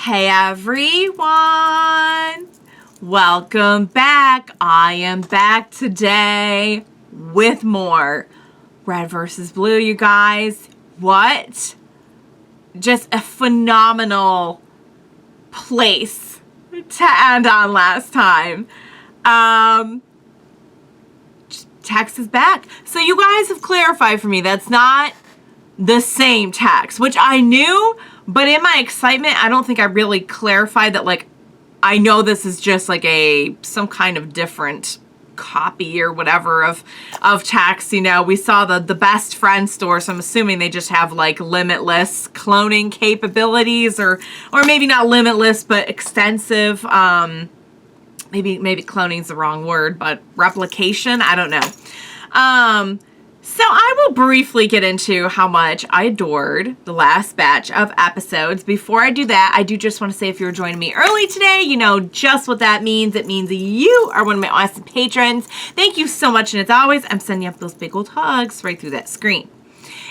Hey everyone! Welcome back. I am back today with more Red versus Blue, you guys. What? Just a phenomenal place to end on last time. Tex is back. So you guys have clarified for me that's not the same Tex, which I knew, but in my excitement, I don't think I really clarified that, like, I know this is just like some kind of different copy or whatever of Tex. You know, we saw the best friend store, so I'm assuming they just have like limitless cloning capabilities, or maybe not limitless, but extensive. Maybe cloning's the wrong word, but replication. I don't know. So I will briefly get into how much I adored the last batch of episodes. Before I do that, I do just want to say if you're joining me early today, you know just what that means. It means you are one of my awesome patrons. Thank you so much. And as always, I'm sending up those big old hugs right through that screen.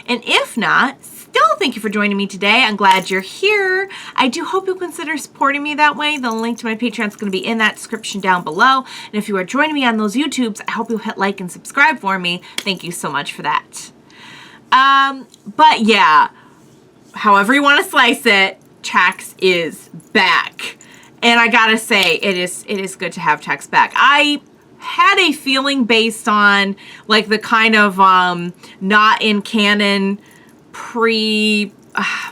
And if not, still thank you for joining me today. I'm glad you're here. I do hope you'll consider supporting me that way. The link to my Patreon is going to be in that description down below. And if you are joining me on those YouTubes, I hope you'll hit like and subscribe for me. Thank you so much for that. But yeah, however you want to slice it, Tex is back. And I gotta say, it is good to have Tex back. I had a feeling based on like the kind of not in canon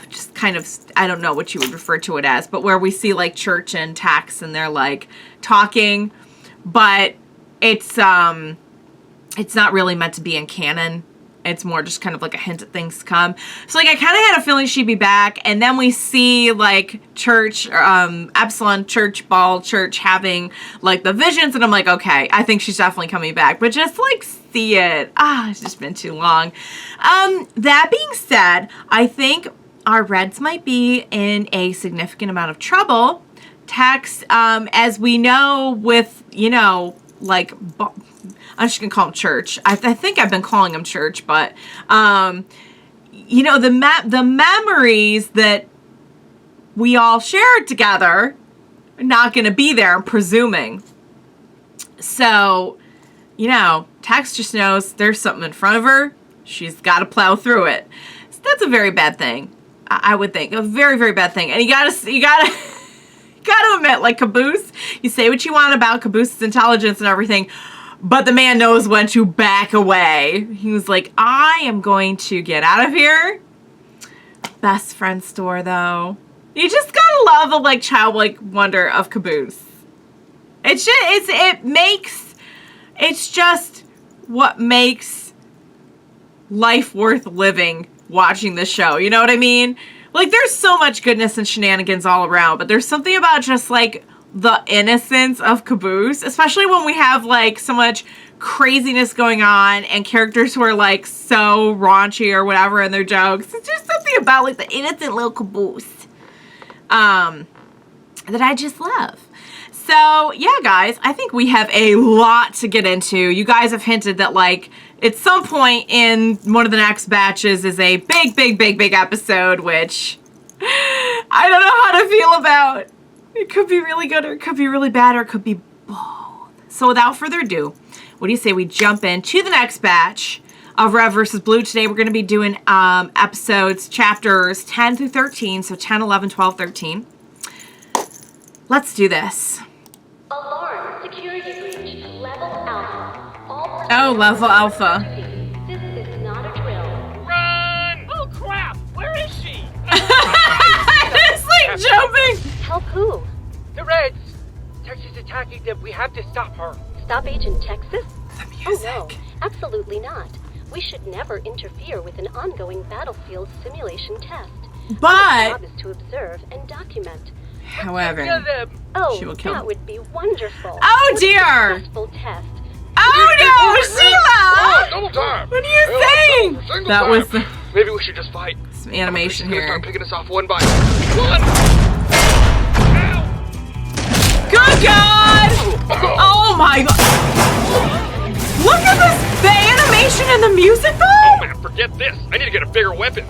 just kind of, I don't know what you would refer to it as, but where we see like Church and Tex and they're like talking, but it's not really meant to be in canon. It's more just kind of like a hint at things to come. So like I kind of had a feeling she'd be back, and then we see like Church, Epsilon Church, Ball Church having like the visions, and I'm like, okay, I think she's definitely coming back. But just like see it, it's just been too long. That being said, I think our Reds might be in a significant amount of trouble. Tex, as we know, with like. I'm just gonna call him Church. I think I've been calling him Church, but the memories that we all shared together are not gonna be there, I'm presuming. So, Tex just knows there's something in front of her. She's got to plow through it. So that's a very bad thing. I would think a very, very bad thing. And you gotta admit, like Caboose, you say what you want about Caboose's intelligence and everything, but the man knows when to back away. He was like, I am going to get out of here. Best friend store, though. You just gotta love the like childlike wonder of Caboose. It's just what makes life worth living watching this show. You know what I mean? Like, there's so much goodness and shenanigans all around, but there's something about just like the innocence of Caboose, especially when we have like so much craziness going on and characters who are like so raunchy or whatever in their jokes. It's just something about like the innocent little Caboose that I just love. So yeah, guys, I think we have a lot to get into. You guys have hinted that like at some point in one of the next batches is a big episode, which I don't know how to feel about. It could be really good, or it could be really bad, or it could be both. So without further ado, what do you say we jump into the next batch of Red versus Blue? Today we're going to be doing episodes, chapters 10 through 13. So 10, 11, 12, 13. Let's do this. Alarm, security breach, level alpha. Level alpha. This is not a drill. Run! Oh crap! Where is she? It's like jumping. Help who? The Reds! Tex is attacking them. We have to stop her. Stop Agent Texas? The Oh music. no, absolutely not. We should never interfere with an ongoing battlefield simulation test. Our But, job is to observe and document. however, Kill them. Oh, She will kill that them. would be wonderful. Oh, What a dear. successful test. oh no, Sheila! Double time. What are you saying? Single That time. was the, Maybe we should just fight. some animation She's gonna here. start picking us off one by one. Ow! Good God! Oh my God! Look at this, the animation and the music Oh though! man, forget this. I need to get a bigger weapon.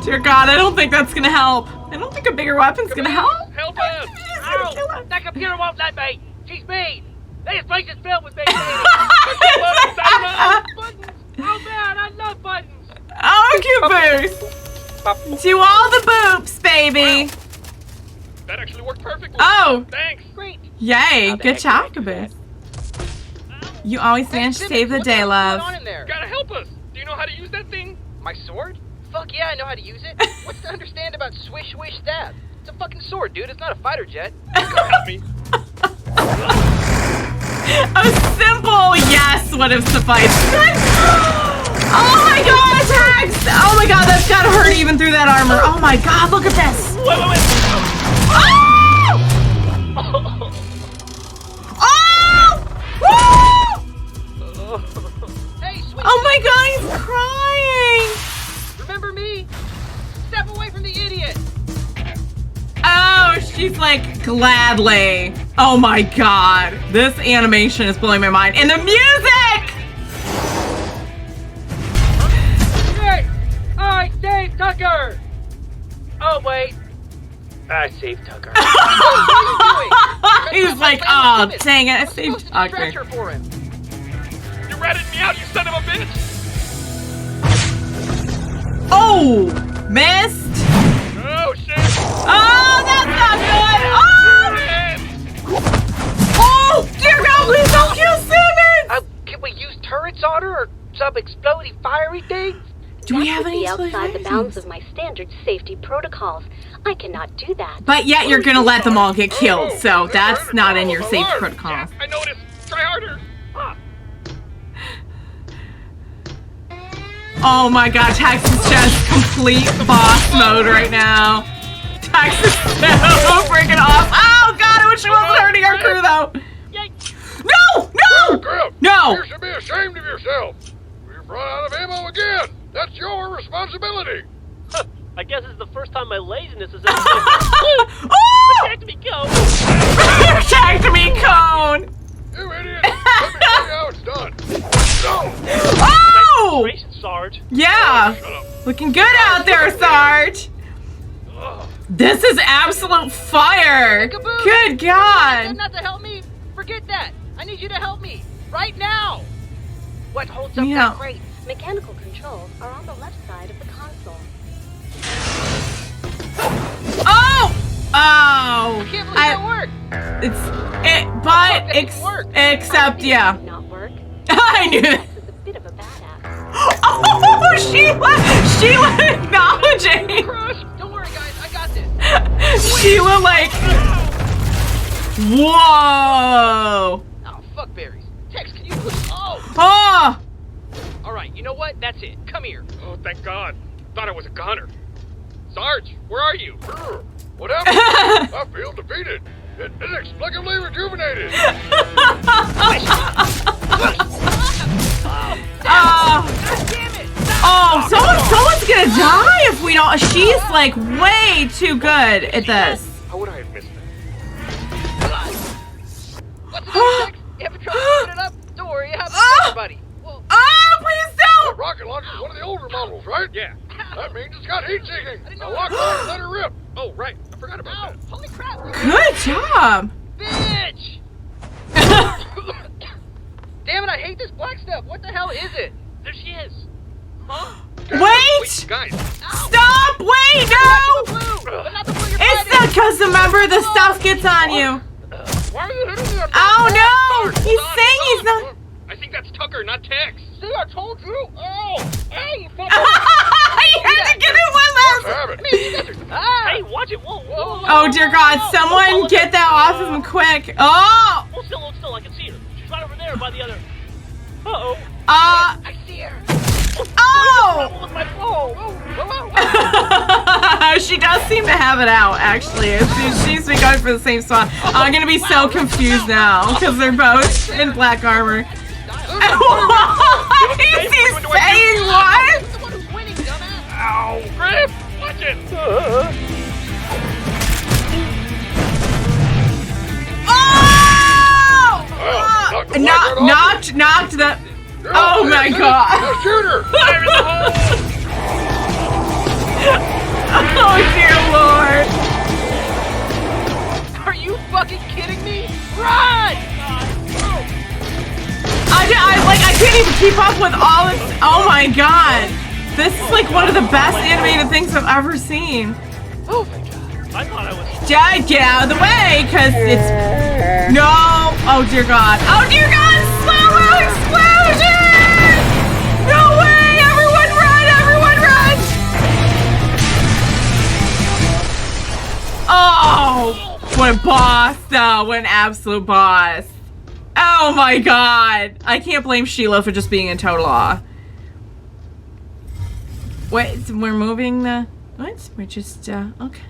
Dear God, I don't think that's gonna help. I don't think a bigger weapon's gonna help. Help us! Ow! That computer won't let me! She's mean! This place is filled with big Buttons, buttons! Oh man, I love buttons! Oh, Caboose! To all the boops, baby! That actually worked perfectly. Oh! Thanks. Great! Yay! Good job, Caboose. You always manage to save the day, love. What's going on in there? Gotta help us. Do you know how to use that thing? My sword? Fuck yeah, I know how to use it. What's to understand about swish, swish, stab? It's a fucking sword, dude. It's not a fighter jet. Help me. A simple yes would have sufficed. Oh my god, attacks! Oh my god, that's gotta hurt even through that armor. Oh my god, look at this! Wait. Oh! Oh! Woo! Hey, sweet. Oh my god, he's crying! Remember me? Step away from the idiot. Oh, she's like, gladly. Oh my god. This animation is blowing my mind. And the music! Hey, I saved Tucker. Oh wait, I saved Tucker. What are you doing? He's like, oh, dang it, I saved Tucker. Stretcher for him. You ratted me out, you son of a bitch. Oh, missed. Oh, shit. Oh, that's not good. Oh, oh, dear God, please don't kill Simmons. Can we use turrets on her or some exploding fiery things? Do we That have would any be outside the explosives? bounds of my standard safety protocols. I cannot do that. But yet you're gonna let them all get killed, so that's not in your safe Alarm. protocols. Yeah, I noticed. Try harder. Oh my god, Tex is just complete boss mode right now. Tex is so freaking off. Oh god, I wish she wasn't hurting our crew though. No! No! Grip, No! you should be ashamed of yourself. We've run out of ammo again. That's your responsibility. I guess it's the first time my laziness has ever been. Oh! Protect me, Cone! Protect me, Cone! You idiot. Let me tell you how it's done. No. Oh! Gracious, Sarge. Yeah! Shut up. Looking good out there, Sarge! This is absolute fire! Caboose, Good God! Not to help me. Forget that. I need you to help me right now. What holds up Yeah. that crate? Mechanical controls are on the left side of the console. Oh! Oh! I can't believe that worked. Except, yeah. Did not work. I knew that. This is a bit of a badass. Oh, Sheila acknowledging. Crush. Don't worry, guys. I got this. Sheila like, whoa. Oh, fuck berries. Tex, can you please? Oh. Oh, All right. You know what? That's it. Come here. Oh, thank God. Thought I was a gunner. Sarge, where are you? What happened? I feel defeated. Inexplicably rejuvenated. Damn it. oh, someone's gonna die if we don't. She's like way too good at this. How would I have missed that? What's it up, Tex? You ever tried to open it up? Don't worry. It happens to everybody. Well, Oh, please That don't. rocket launcher's one of the older models, right? Yeah. That means it's got heat seeking. didn't Now know lock that. on and let her rip. Oh, right. I forgot about ow. that. Holy crap. Good job. Bitch. Damn it, I hate this black stuff. What the hell is it? There she is. Huh? Wait. Guys, Ow. Stop. Wait. No. Blue, but not the blue you're It's fighting. because remember the stuff gets on you. Why are you hitting me? Oh no. Sarge, He's hold on, saying he's hold not. on. I think that's Tucker, not Tex. See, I told you. Oh, hey, you fucking. You had to give it one last. Have it. Hey, watch it. Whoa, whoa, whoa. Oh dear God! Someone get that off of him quick! Oh! Hold still. I can see her. She's right over there by the other. Uh-oh. I see her. Oh! With my phone. She does seem to have it out, actually. She's been going for the same spot. I'm gonna be so confused now because they're both in black armor. What is he saying? What? The one who's winning, dumbass. Ow. Grip, watch it. Oh! Knock the black right off. Knocked the. Yeah, Oh my now God! shoot her. Fire in the hole. Oh dear Lord! keep up with all this. Oh my god. This is like one of the best animated things I've ever seen. Oh my god. I thought I was. Dad, get out of the way, because it's... No! Oh dear god. Oh dear god! Slow explosion! No way! Everyone run! Everyone run! Oh! What a boss, though. What an absolute boss. Oh my god. I can't blame Sheila for just being in total awe. Wait, we're moving the... What? We're just, okay.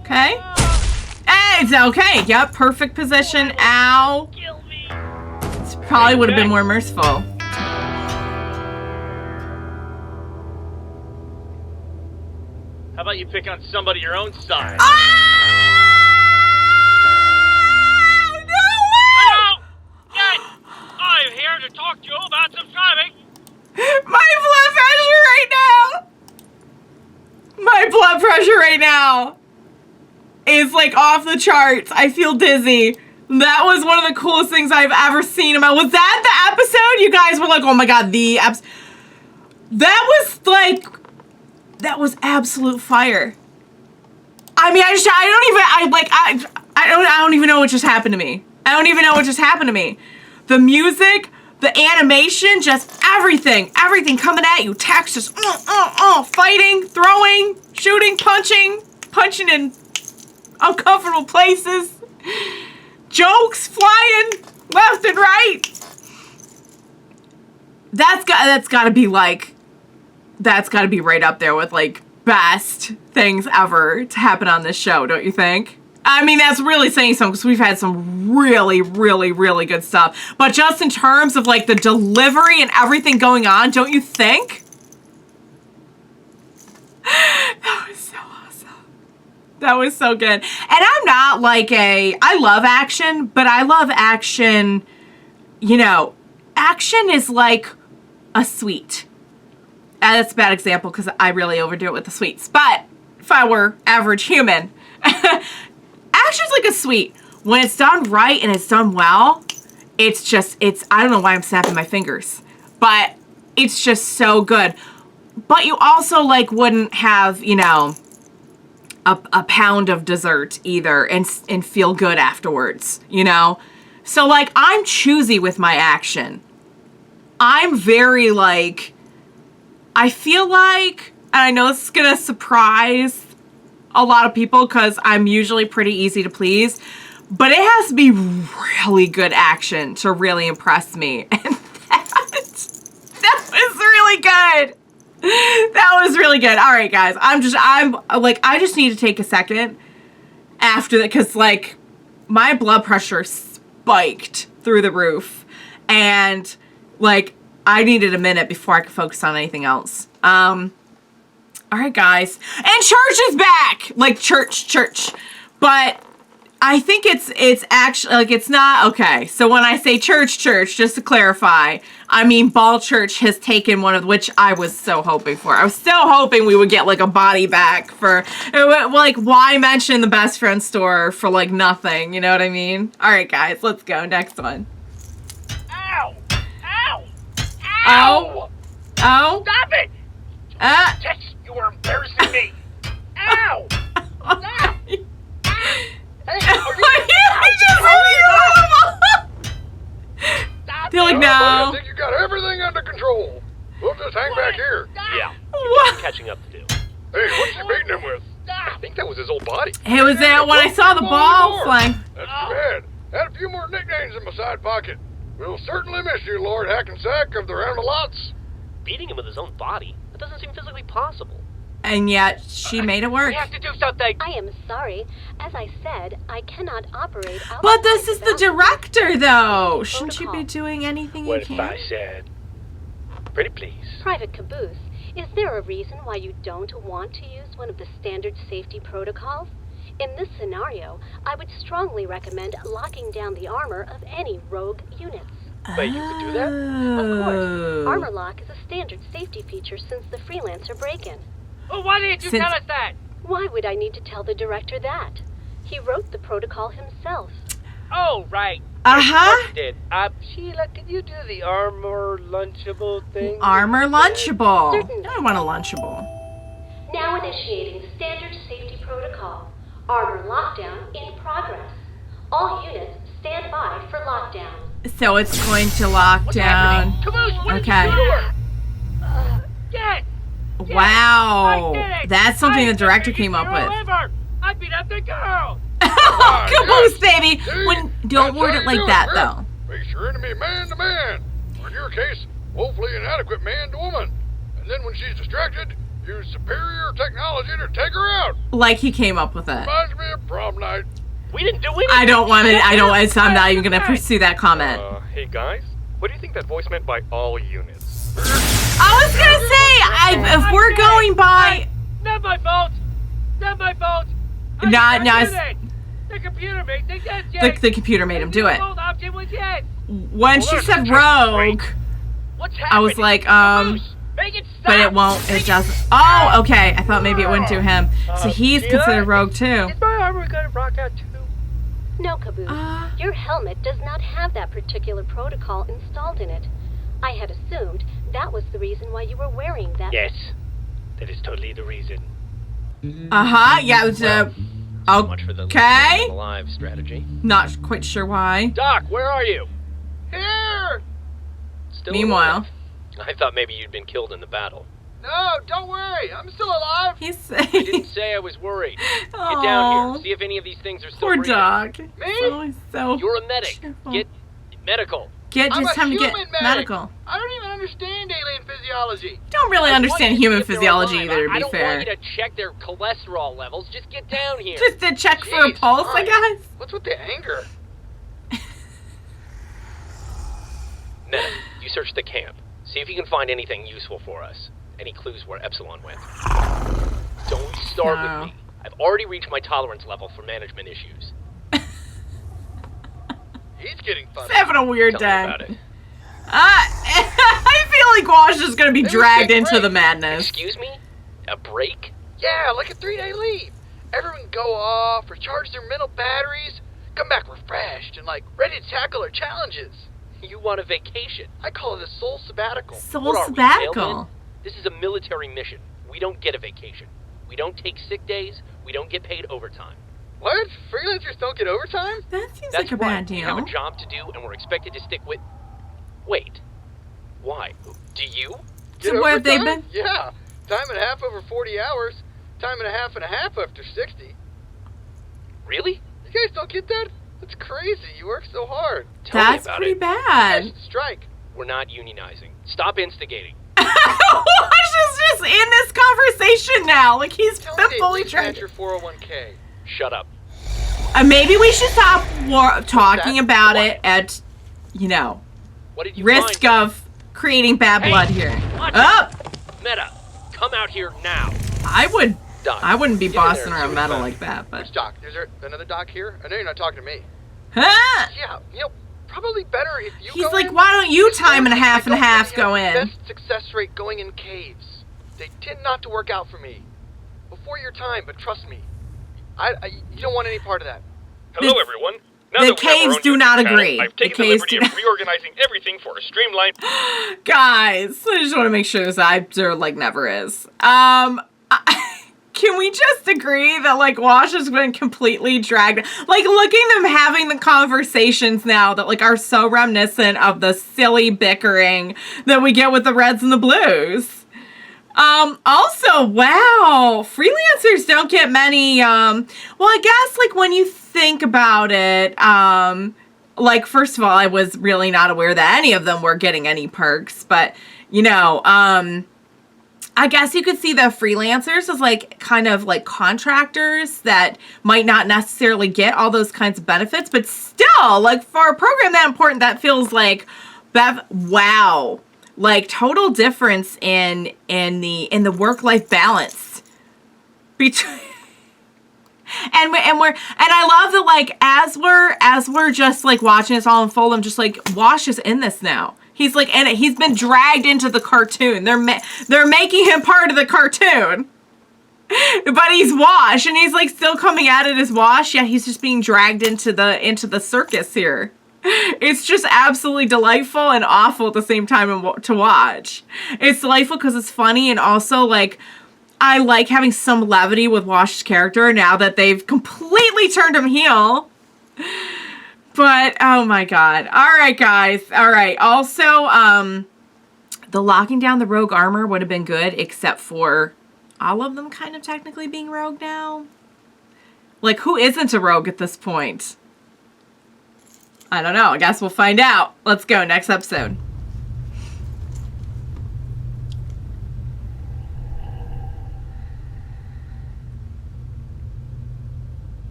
Okay. Hey, it's okay. Yep, perfect position. Ow. Kill me. This probably would have been more merciful. How about you pick on somebody your own size? Hello! Yes! I'm here to talk to you about subscribing. My blood pressure right now. My blood pressure right now is like off the charts. I feel dizzy. That was one of the coolest things I've ever seen. Was that the episode? You guys were like, oh my god, that was absolute fire. I mean, I don't even know what just happened to me. I don't even know what just happened to me. The music, the animation, just everything coming at you. Text just, fighting, throwing, shooting, punching in uncomfortable places. Jokes flying left and right. That's gotta be right up there with like best things ever to happen on this show, don't you think? I mean, that's really saying something because we've had some really, really, really good stuff. But just in terms of like the delivery and everything going on, don't you think? That was so awesome. That was so good. And I'm not like I love action, but I love action, you know, action is like a sweet. That's a bad example because I really overdo it with the sweets. But if I were average human, action's like a sweet. When it's done right and it's done well, it's I don't know why I'm snapping my fingers, but it's just so good. But you also like wouldn't have, you know, a pound of dessert either and feel good afterwards, you know? So like I'm choosy with my action. I'm very like, I feel like, and I know this is gonna surprise a lot of people because I'm usually pretty easy to please, but it has to be really good action to really impress me. And that was really good. That was really good. All right, guys, I just need to take a second after that because like my blood pressure spiked through the roof and like I needed a minute before I could focus on anything else. All right, guys. And church is back! Like, church. But I think it's actually, like, it's not, okay. So when I say church, just to clarify, I mean Ball Church has taken one of, which I was so hoping for. I was so hoping we would get, like, a body back for, like, why mention the best friend store for, like, nothing? You know what I mean? All right, guys, let's go. Next one. Ow! Ow! Ow! Oh? Stop it! Tex, you are embarrassing me. Ow! Stop! Hey, They're like, I no. think you got everything under control. We'll just hang back here. Yeah, What? catching up to do. Hey, what's you beating him with? I think that was his old body. It was there when I saw the ball flying. That's too bad. Had a few more nicknames in my side pocket. We'll certainly miss you, Lord Hackensack of the Round-a-Lots. Beating him with his own body? That doesn't seem physically possible. And yet, she made it work. We have to do something! I am sorry. As I said, I cannot operate outside But this is the boundaries director, though. Shouldn't she be protocol. doing anything What you if can? I said, pretty please? Private Caboose, is there a reason why you don't want to use one of the standard safety protocols? In this scenario, I would strongly recommend locking down the armor of any rogue units. Wait, you could do that? Of course, Oh. armor lock is a standard safety feature since the Freelancer break-in. Well, why didn't you Since- tell us that? Why would I need to tell the director that? He wrote the protocol himself. Oh, right. Uh-huh. Did. Sheila, can you do the armor lunchable thing? Armor lunchable. Certainly. I want a lunchable. Now initiating standard safety protocol. Armor lockdown in progress. All units stand by for lockdown. So it's going to lock What's down. happening? Caboose, what Okay. did you do to her? Yes! Wow. I did it! That's something the I director did came up with. However, I beat up the girl! Caboose, baby. See? When don't That's word how it you like do that Rick. though. Face your enemy man to man. Or in your case, woefully inadequate man to woman. And then when she's distracted, use superior technology to take her out. Like he came up with it. Reminds me of prom night. We didn't do anything! I don't want it. I'm not even gonna pursue that comment. Hey guys, what do you think that voice meant by all units? I was gonna say, if we're going by, Not my fault! Not my fault! Not- not- The computer made the yes. the computer made him do it. The default option was yes. When she said rogue, What's happening? I was like, Caboose, make it stop. but it won't. It doesn't. Oh, okay. I thought maybe it wouldn't do him. So he's considered rogue too. Is my armor gonna rock out too? No, Caboose. Your helmet does not have that particular protocol installed in it. I had assumed that was the reason why you were wearing that. Yes, that is totally the reason. Yeah. It was. So much for the Okay. alive strategy. Not quite sure why. Doc, where are you? Here. Still Meanwhile, alive? I thought maybe you'd been killed in the battle. No, don't worry. I'm still alive. he's. I didn't say I was worried. Get down here. See if any of these things are still Poor breathing. dog. Me? Oh, so You're a medic. cheerful. Get medical. Get I'm just a time to get human medic. medical. I don't even understand alien physiology. Don't really I understand want you to human see if they're physiology alive. either. To I be don't fair, want you to check their cholesterol levels. Just get down here. just to check for a Jeez, pulse, I fine. guess. What's with the anger? Medic, you search the camp. See if you can find anything useful for us. Any clues where Epsilon went. Don't start No. with me. I've already reached my tolerance level for management issues. He's getting He's funny. having a weird Tell me day. about it. I feel like Wash is gonna be was dragged a into break. the madness. Excuse me? A break? Yeah, like a 3-day leave. Everyone go off, recharge their mental batteries, come back refreshed and like ready to tackle our challenges. You want a vacation? I call it a soul sabbatical. Soul What are we, sabbatical. mailmen? This is a military mission. We don't get a vacation. We don't take sick days. We don't get paid overtime. What? Freelancers don't get overtime? That seems That's like a right. bad We have deal. a job to do, and we're expected to stick with. Wait. Why? Do you? Get So where have they overtime? been? Yeah. Time and a half over 40 hours. Time and a half after 60. Really? You guys don't get that? That's crazy. You work so hard. Tell That's me about pretty it. You guys bad. should strike. We're not unionizing. Stop instigating. Wash is just in this conversation now. Like he's Tell been me to fully at least match trained. your 401k. Shut up. Maybe we should stop talking that? about What? it at, What did you risk find? of creating bad Hey, blood here. watch Oh, Meta, come out here now. I wouldn't be Get in there bossing and see around what metal you like that, but Which doc? Is there another doc here? I know you're not talking to me. huh? Yeah, probably better if you He's go like, in. why don't you Historically, time and a half I don't really go have the in? Best success rate going in caves. They tend not to work out for me. Before your time, but trust me, you don't want any part of that. Hello, The- everyone. Now the that we have our caves own do YouTube not channel, agree. I've The taken the caves liberty do of reorganizing everything for a streamlined. Guys, I just want to make sure this there like never is. Can we just agree that like Wash has been completely dragged? Like looking them having the conversations now that like are so reminiscent of the silly bickering that we get with the Reds and the Blues. Also, wow, freelancers don't get many, well, I guess, like, when you think about it, like, first of all, I was really not aware that any of them were getting any perks, but, I guess you could see the freelancers as, like, kind of, like, contractors that might not necessarily get all those kinds of benefits, but still, like, for a program that important, that feels like, wow. Like total difference in the work-life balance between and I love that like as we're just like watching this all unfold, I'm just like Wash is in this now. He's like in it. He's been dragged into the cartoon. They're making him part of the cartoon. But he's Wash and he's like still coming at it as Wash. Yeah, he's just being dragged into the circus here. It's just absolutely delightful and awful at the same time to watch. It's delightful because it's funny, and also, like, I like having some levity with Wash's character now that they've completely turned him heel. But, oh my god. Alright, guys. Alright. Also, the locking down the rogue armor would have been good, except for all of them kind of technically being rogue now. Like, who isn't a rogue at this point? I don't know. I guess we'll find out. Let's go. Next episode.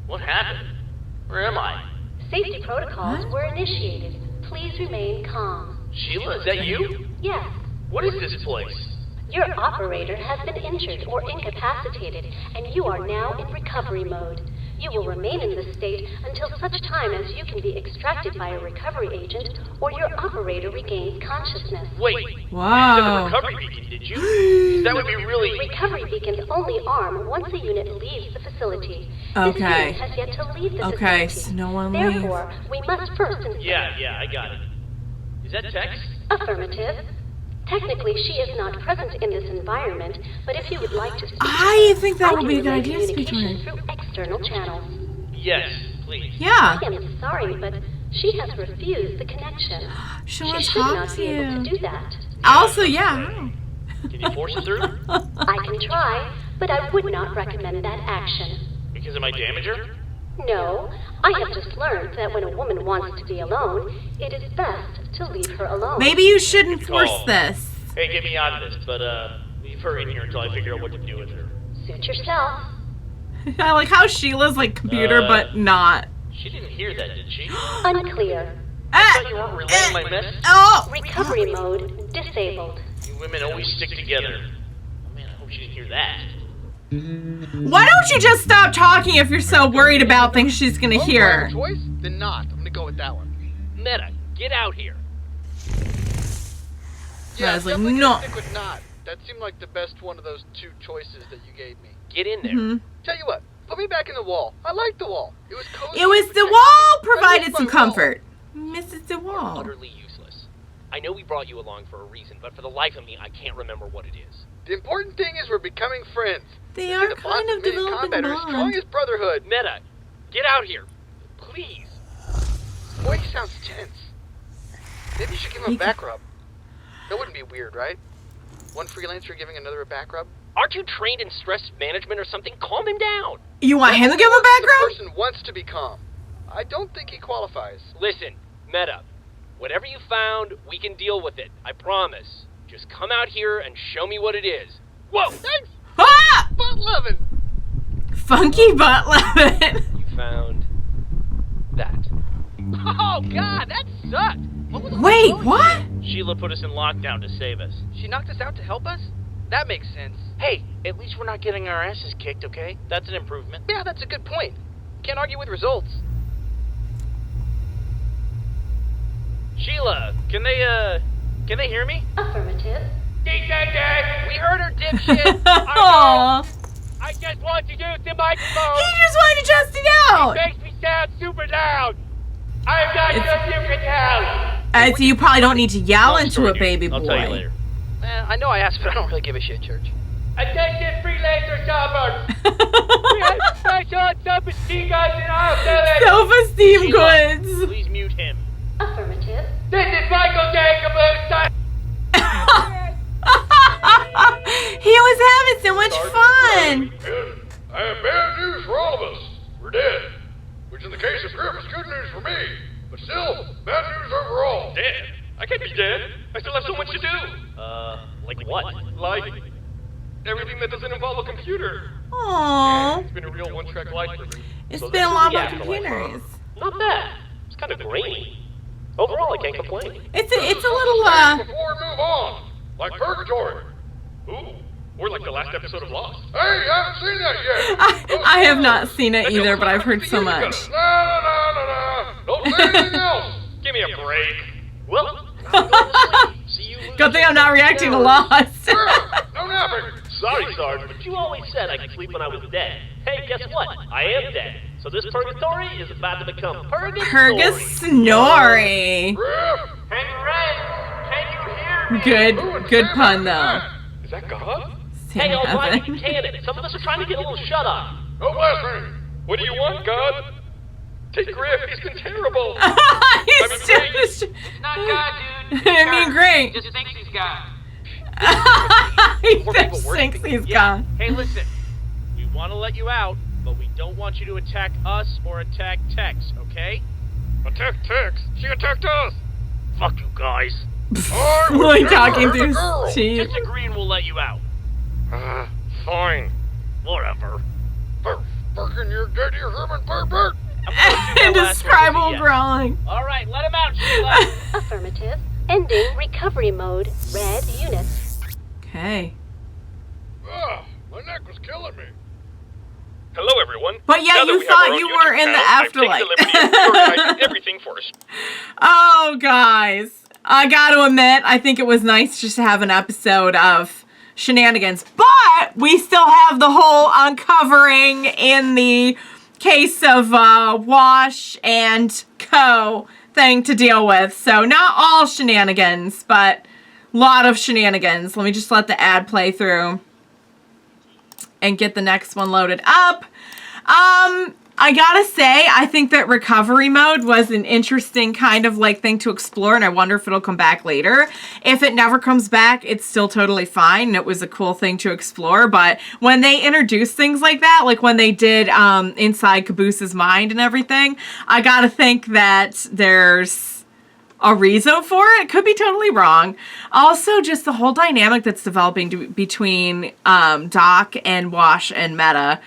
What happened? Where am I? Safety protocols were initiated. Please remain calm. Sheila, is that you? Yes. What is this place? Your operator has been injured or incapacitated, and you are now in recovery mode. You will remain in this state until such time as you can be extracted by a recovery agent or your operator regains consciousness. Wait. Wow. You said the recovery beacon, did you? That would be really... Recovery beacons only arm once a unit leaves the facility. Okay. This unit has yet to leave the Okay, facility. so no one leaves. Therefore, we must first inspect... Yeah, I got it. Is that Tex? Affirmative. Technically, she is not present in this environment, but if you would like to speak I to her, think that I would can be a good relay idea to speak to communication her. through external channels. Yes, please. Yeah. I am sorry, but she has refused the connection. She She wants to should talk not to be able to you. do that. Also, yeah. Can you force it through? I can try, but I would not recommend that action. Because it might damage her? No, I have just learned that when a woman wants to be alone, it is best to leave her alone. Maybe you shouldn't Good force call. this. Hey, get me out of this, but leave her in here until I figure out what to do with her. Suit yourself. I like how Sheila's like computer, but not. She didn't hear that, did she? Unclear. I thought you weren't relaying my message. Oh! Recovery mode disabled. You women always stick together. Oh, man, I hope she didn't hear that. Why don't you just stop talking if you're so worried about things she's gonna hear? Choice? Then not. I'm gonna go with that one. Meta, get out here. Yeah, I was like, definitely no. gonna stick with not. That seemed like the best one of those two choices that you gave me. Get in there. Mhm. Tell you what, put me back in the wall. I like the wall. It was cozy. It was and the protected. wall I provided miss some my wall. comfort. Mrs. DeWall. Utterly useless. I know we brought you along for a reason, but for the life of me, I can't remember what it is. The important thing is we're becoming friends. They See, are the kind bonds of of men in developing combat are as strong bond. as brotherhood. Meta, get out here. Please. Boy, he sounds tense. Maybe you should give him He a back rub. That wouldn't be weird, right? One freelancer giving another a back rub? Aren't you trained in stress management or something? Calm him down. You want him to give him a The background? person wants to be calm. I don't think he qualifies. Listen, Meta, whatever you found, we can deal with it. I promise. Just come out here and show me what it is. Whoa! Thanks, Ah! butt loving. Funky butt lemon. You found that. Oh, God, that sucked. What was Wait, what? Sheila put us in lockdown to save us. She knocked us out to help us? That makes sense. Hey, at least we're not getting our asses kicked, okay? That's an improvement. Yeah, that's a good point. Can't argue with results. Sheila, can they hear me? Affirmative. We heard her, dipshit. Aw. I just want to use the microphone. He just wanted to test it out. Makes me sound super loud. I'm not sure if you can tell. So you probably don't need to yell Long into story, it, dude. baby boy. I'll tell you later. I know I asked, but I don't really give a shit, Church. Attention, freelancer shoppers. We have special self-esteem goods in our village. Self-esteem Sheila, goods. please mute him. Affirmative. This is Michael J. Caboose. He was having so much fun. I have bad news for all of us. We're dead. Which in the case of Griff is good news for me. But still, bad news overall. Dead? I can't be dead. I still have so much to do. Like what? Like everything that doesn't involve a computer. Aww. It's been a real one-track life for me. It's So been this a is lot the about afterlife, computers. Not bad. It's kind of grainy. Overall, I can't complain. It's a little, Before we move on, like Purgatory. Ooh, or like the last episode of Lost. Hey, you haven't seen that yet. I have not seen it either, but I've heard so much. No. Don't say anything else. Give me a break. Well, I'm going to sleep. See you Good thing I'm not reacting to Lost. No napping. Sorry, Sarge, but you always said I could sleep when I was dead. Hey, guess what? I am dead. So this purgatory is about to become purgatory. Purgasnory. Griff! Hey, Red, can you hear me? Good pun though. Is that God? Hey, Sam all blind Heaven. cannon. Some of us are trying to get a little shut up. No blasphemy! What do you want, God? Take Griff. He's been terrible. He's just. It's not God, dude. It's I mean, her. great. He just thinks he's God. He More people just worshiping thinks he's you. gone. Hey, listen. We want to let you out, but we don't want you to attack us or attack Tex, okay? Attack Tex. She attacked us. Fuck you guys. I would Like never talking hurt a to girl. his teeth. Just agree and we'll let you out. Fine. Whatever. Fucking your daddy Herman pervert! Indescribable Yes. growling. All right, let him out, Sheila. Affirmative. Ending recovery mode. Red units. Okay. My neck was killing me. Hello, everyone. But yeah, Now that you we have thought our own you YouTube were in the channel, I've taken afterlife. the liberty of reorganizing everything for us. Oh, guys. I gotta admit, I think it was nice just to have an episode of shenanigans. But we still have the whole uncovering in the case of Wash and Co. thing to deal with. So not all shenanigans, but a lot of shenanigans. Let me just let the ad play through and get the next one loaded up. I gotta say, I think that recovery mode was an interesting kind of like thing to explore, and I wonder if it'll come back later. If it never comes back, it's still totally fine, and it was a cool thing to explore. But when they introduce things like that, like when they did inside Caboose's mind and everything, I gotta think that there's a reason for it. Could be totally wrong. Also, just the whole dynamic that's developing between Doc and Wash and Meta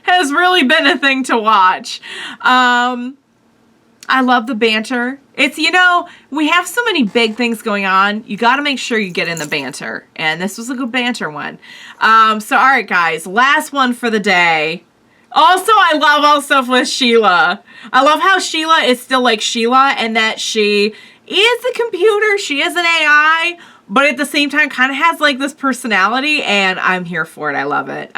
has really been a thing to watch. I love the banter. It's, you know, we have so many big things going on. You got to make sure you get in the banter. And this was a good banter one. So, all right, guys. Last one for the day. Also, I love also with Sheila. I love how Sheila is still like Sheila and that she is a computer. She is an AI. But at the same time, kind of has like this personality. And I'm here for it. I love it.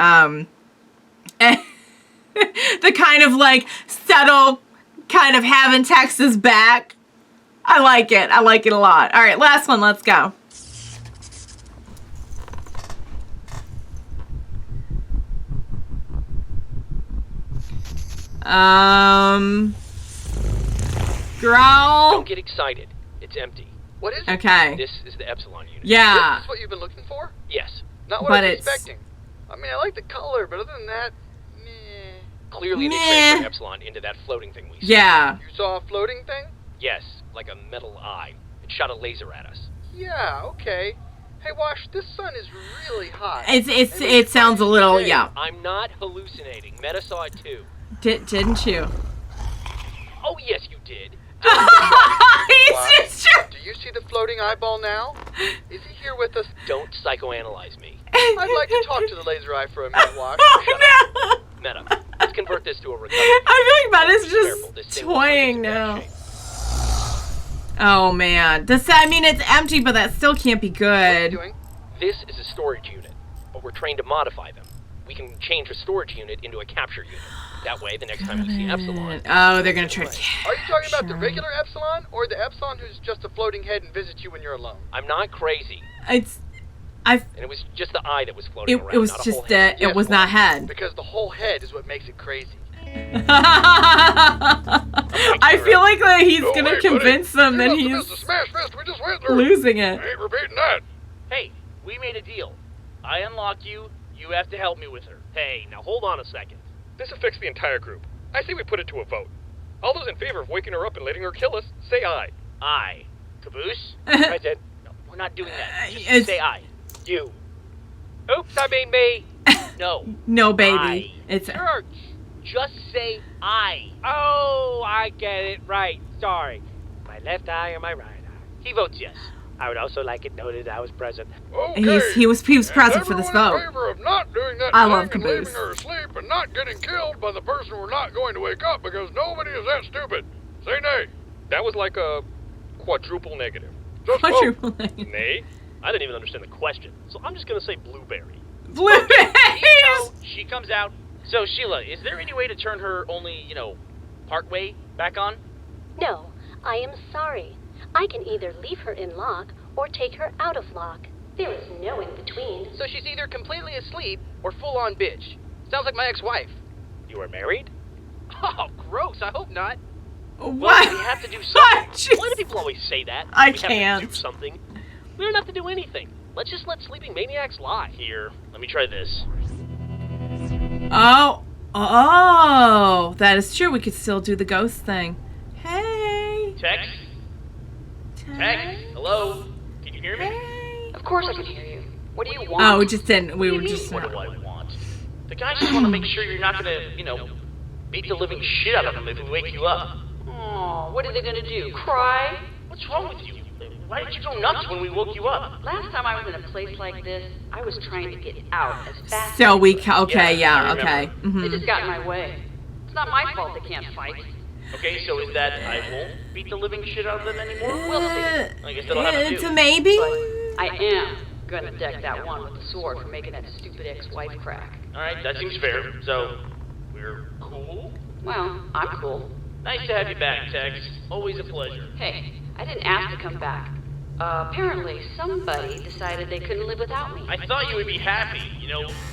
The kind of like subtle kind of having Texas back. I like it. I like it a lot. All right, last one. Let's go. Growl. Don't get excited. It's empty. What is it? Okay. This is the Epsilon unit. Yeah. This is what you've been looking for? Yes. Not what But I was it's- expecting. I mean, I like the color, but other than that, meh. Clearly, they Meh. transferred Epsilon into that floating thing we saw. Yeah. You saw a floating thing? Yes, like a metal eye. It shot a laser at us. Yeah, okay. Hey, Wash, this sun is really hot. It sounds a little, yeah. I'm not hallucinating. Meta saw it too. Didn't you? Oh, yes, you did. He's just... Do you see the floating eyeball now? Is he here with us? Don't psychoanalyze me. I'd like to talk to the laser eye for a minute, Wash. Oh, no. Meta, let's convert this to a recovery. I feel like Meta's Careful, just this thing looks like it's toying in bad now. shape. Oh, man. I mean, it's empty, but that still can't be What are you good. doing? This is a storage unit, but we're trained to modify them. We can change a storage unit into a capture unit. That way, the next time we see Epsilon... Oh, they're gonna try to... Are you talking about the regular Epsilon, or the Epsilon who's just a floating head and visits you when you're alone? I'm not crazy. And And it was just the eye that was floating around, it was not a whole just head. it was not head. Because the whole head is what makes it crazy. I feel like that he's No gonna way, convince them that You must have missed the he's smash fest we just went through. losing I it. ain't repeating that. Hey, we made a deal. I unlock you. You have to help me with her. Hey, now hold on a second. This affects the entire group. I say we put it to a vote. All those in favor of waking her up and letting her kill us, say aye. I. Caboose? Present. No, we're not doing that. Just It's- say I. You. Oops, I mean me. No. No, baby. I. It's Church. Just say I. Oh, I get it. Right. Sorry. My left eye or my right eye? He votes yes. I would also like it noted I was present. Okay. he was And present for this everyone vote. in favor of not doing that I thing love and Caboose. leaving her asleep and not getting killed by the person we're not going to wake up because nobody is that stupid. Say nay. That was like a quadruple negative. Just vote. Quadruple negative. Nay? I didn't even understand the question, so I'm just gonna say blueberry. Blueberries. She comes out, So, Sheila, is there any way to turn her only, part way back on? No, I am sorry. I can either leave her in lock or take her out of lock. There is no in between. So she's either completely asleep or full-on bitch. Sounds like my ex-wife. You are married? Oh, gross. I hope not. Well, What? we have to do something. Jeez. Why do people always say that? I we can't. have to do something. We don't have to do anything. Let's just let sleeping maniacs lie. Here, let me try this. Oh, that is true. We could still do the ghost thing. Hey. Tex? Tex? Hello? Can you hear me? Hey. Of course I can hear you. What do you want? Oh, we just didn't. We What were do you just. mean, what do I want? The guys just want to make sure you're not gonna, beat the living shit out of them if we wake you up. Oh, what are they gonna do? Cry? What's wrong with you? Why did you go nuts when we woke you up? Last time I was in a place like this, I was trying to get out as fast So as we. I could. Okay. Yeah, I Yeah. remember. Okay. They Mhm. just got in my way. It's not my fault they can't fight. Okay, so is that I won't beat the living shit out of them anymore? We'll see. I guess that'll have to It's do. a maybe. But I am gonna deck that one with the sword for making that stupid ex-wife crack. Alright, that seems fair. So, we're cool? Well, I'm cool. Nice to have you back, Tex. Always a pleasure. Hey, I didn't ask to come back. Apparently somebody decided they couldn't live without me. I thought you would be happy.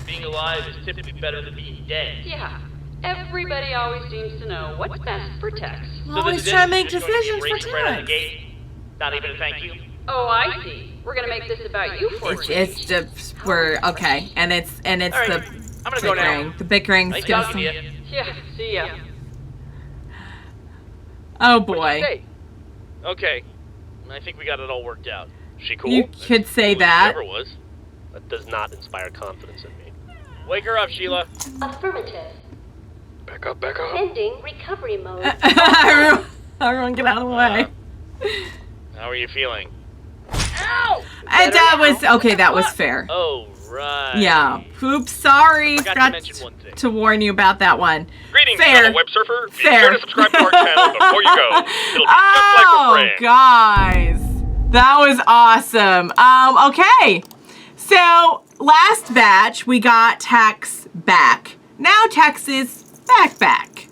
Being alive is typically better than being dead. Yeah, everybody always seems to know what's best for Tex. We're always trying to make decisions for Just right out the Tex. gate. Not even a thank you. Oh, I see. We're gonna make this about you for a change. It's the we're okay, and it's All right, the I'm gonna go now. bickering. The bickering's Nice gonna. talking to you. Yeah, see ya. Oh What'd you boy, say? Okay, I think we got it all worked out. She cool? you could say that. Never was. That does not inspire confidence in me. Wake her up, Sheila. Affirmative. Back up, back up. Ending recovery mode. Everyone get out of the way. How are you feeling? And that was okay. That was fair. Oh, right. Yeah. Oops. Sorry. Forgot to Forgot mention one thing. to warn you about that one. Greetings, Fair. fellow web surfer. Be Fair. sure to subscribe to our channel before you go. It'll be just like Oh, we're friends. guys, that was awesome. Okay. So last batch we got Tex back. Now Tex is back.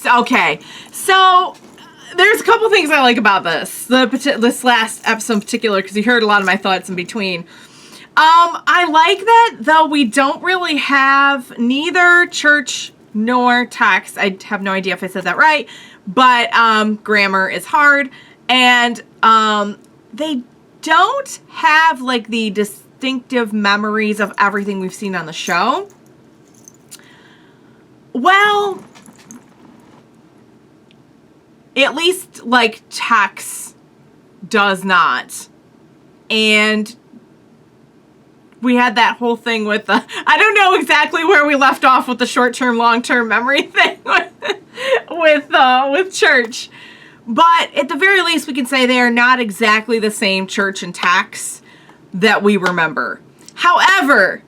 Okay. So there's a couple things I like about this. This last episode in particular, because you heard a lot of my thoughts in between. I like that though we don't really have neither Church nor Tex. I have no idea if I said that right, but grammar is hard, and they don't have like the distinctive memories of everything we've seen on the show. Well, at least like Tex does not. And we had that whole thing with the, I don't know exactly where we left off with the short-term, long-term memory thing with Church. But at the very least, we can say they are not exactly the same Church and Tex that we remember. However,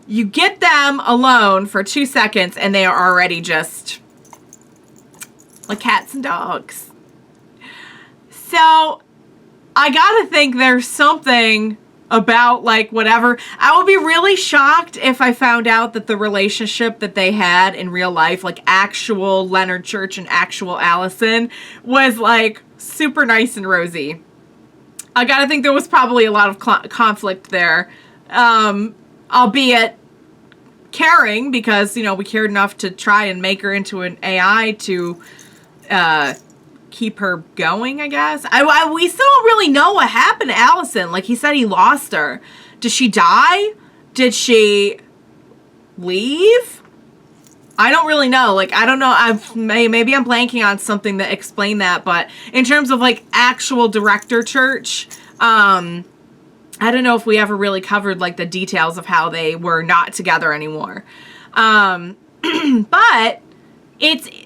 you get them alone for 2 seconds and they are already just like cats and dogs. So I gotta think there's something about like whatever. I would be really shocked if I found out that the relationship that they had in real life, like actual Leonard Church and actual Allison, was like super nice and rosy. I gotta think there was probably a lot of conflict there, albeit caring, because we cared enough to try and make her into an AI to keep her going, I guess. We still don't really know what happened to Allison. Like, he said he lost her. Did she die? Did she leave? I don't really know. Like, I don't know. Maybe I'm blanking on something that explained that. But in terms of, like, actual director Church, I don't know if we ever really covered, like, the details of how they were not together anymore. But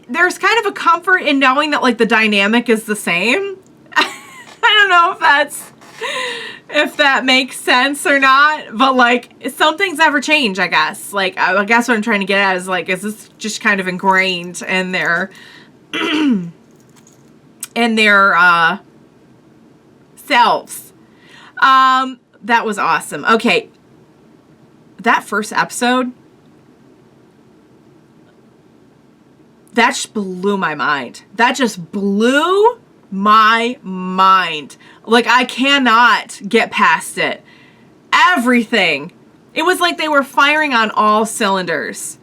there's kind of a comfort in knowing that, like, the dynamic is the same. I don't know if that makes sense or not, but, like, some things never change, I guess. Like, I guess what I'm trying to get at is, like, is this just kind of ingrained in their selves? That was awesome. Okay. that first episode, that just blew my mind. That just blew my mind. Like, I cannot get past it. Everything. It was like they were firing on all cylinders.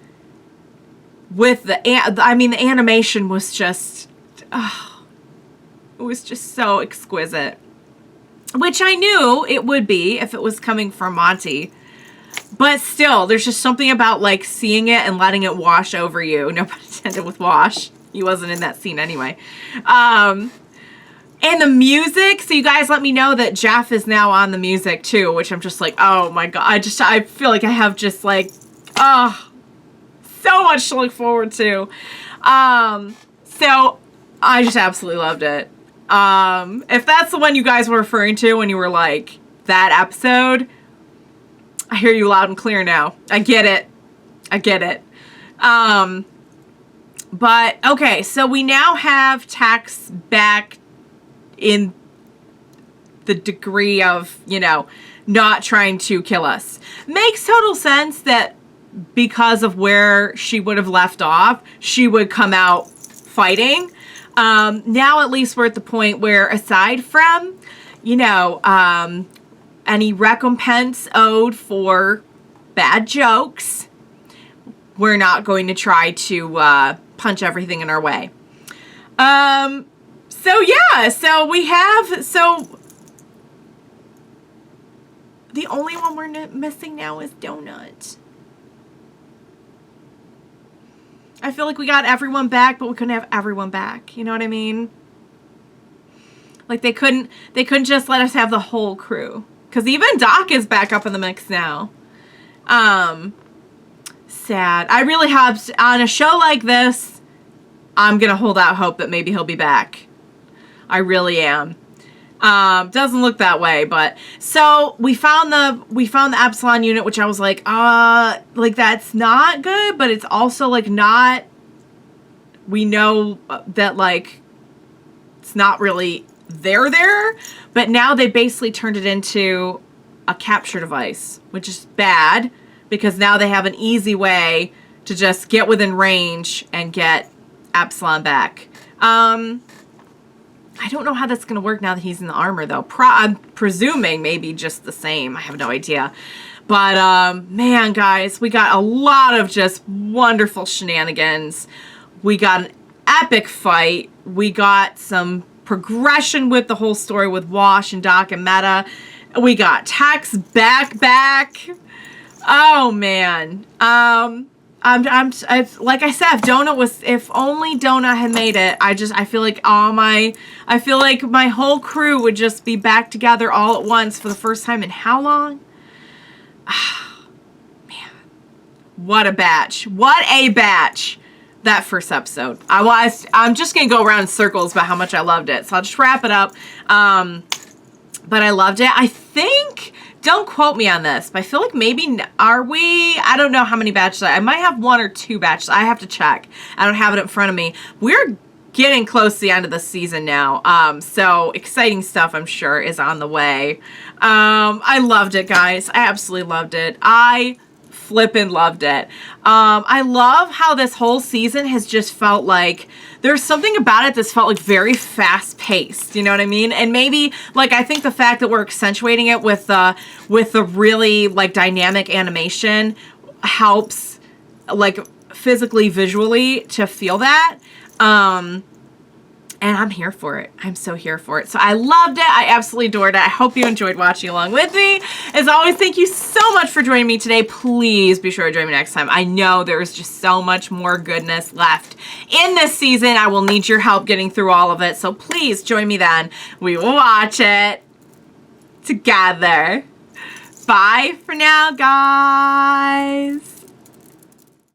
With the animation was just, it was just so exquisite. Which I knew it would be if it was coming from Monty. But still, there's just something about, like, seeing it and letting it wash over you. No pun intended with wash. He wasn't in that scene anyway. And the music. So you guys let me know that Jeff is now on the music too, which I'm just like, oh my God. I feel like I have just like, so much to look forward to. So I just absolutely loved it. If that's the one you guys were referring to when you were like, that episode, I hear you loud and clear now. I get it. I get it. But okay, so we now have Tex back in the degree of, you know, not trying to kill us. Makes total sense that because of where she would have left off, she would come out fighting. Now at least we're at the point where, aside from, you know, any recompense owed for bad jokes, we're not going to try to punch everything in our way. So yeah, so we have, so the only one we're missing now is Donut. I feel like we got everyone back, but we couldn't have everyone back. You know what I mean? Like they couldn't just let us have the whole crew. Because even Doc is back up in the mix now. Sad. I really hope on a show like this, I'm going to hold out hope that maybe he'll be back. I really am. Doesn't look that way, but so we found the Epsilon unit, which I was like that's not good, but it's also like not, we know that like it's not really there, but now they basically turned it into a capture device, which is bad because now they have an easy way to just get within range and get Epsilon back. I don't know how that's going to work now that he's in the armor, though. I'm presuming maybe just the same. I have no idea. But, man, guys, we got a lot of just wonderful shenanigans. We got an epic fight. We got some progression with the whole story with Wash and Doc and Meta. We got Tex back. Oh, man. Like I said, if only Donut had made it, I feel like my whole crew would just be back together all at once for the first time in how long? Man, what a batch. That first episode. I'm just going to go around in circles about how much I loved it. So I'll just wrap it up. But I loved it. I think, don't quote me on this, but I feel like maybe, I don't know how many batches. I might have 1 or 2 batches. I have to check. I don't have it in front of me. We're getting close to the end of the season now. So exciting stuff, I'm sure, is on the way. I loved it, guys. I absolutely loved it. I flippin' loved it. I love how this whole season has just felt like there's something about it that's felt like very fast paced. You know what I mean? And maybe like I think the fact that we're accentuating it with the really like dynamic animation helps like physically, visually to feel that. And I'm here for it. I'm so here for it. So I loved it. I absolutely adored it. I hope you enjoyed watching along with me. As always, thank you so much for joining me today. Please be sure to join me next time. I know there's just so much more goodness left in this season. I will need your help getting through all of it. So please join me then. We will watch it together. Bye for now, guys.